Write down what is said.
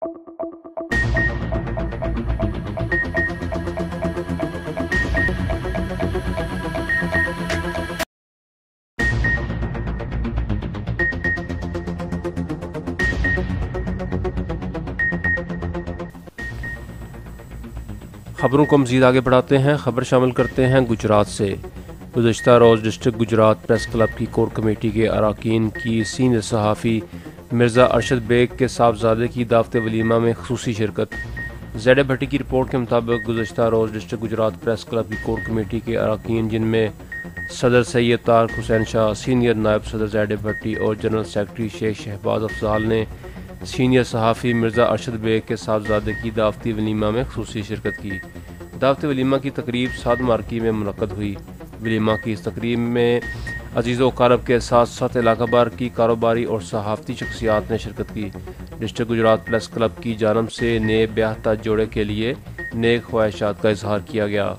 खबरों को मज़ीद आगे बढ़ाते हैं। खबर शामिल करते हैं गुजरात से। गुज़श्ता रोज़ डिस्ट्रिक्ट गुजरात प्रेस क्लब की कोर कमेटी के अरकान की सीनियर सहाफ़ी मिर्ज़ा अरशद बेग के साहबजादे की दावत वलीमा में ख़ुसूसी शिरकत। ज़ेड भट्टी की रिपोर्ट के मुताबिक गुज़श्ता रोज़ डिस्ट्रिक्ट गुजरात प्रेस क्लब की कोर कमेटी के अरकान, जिनमें सदर सैयद तारक हुसैन शाह, सीनियर नायब सदर ज़ेड भट्टी और जनरल सेक्रेटरी शेख शहबाज अफजाल ने सीनियर सहाफ़ी मिर्ज़ा अरशद बेग के साहबजादे की दावती वलीमा में ख़ुसूसी शिरकत की। दावत वलीमा की तकरीब 7 मार्ची में मुनक़्क़द हुई। वलीमा की इस तकरीब में अजीज़ व अक़ारब के साथ साथ इलाका भर की कारोबारी और सहाफ़ती शख्सियात ने शिरकत की। डिस्ट्रिक्ट गुजरात प्रेस क्लब की जानब से नए ब्याहता जोड़े के लिए नेक ख्वाहिशात का इजहार किया गया।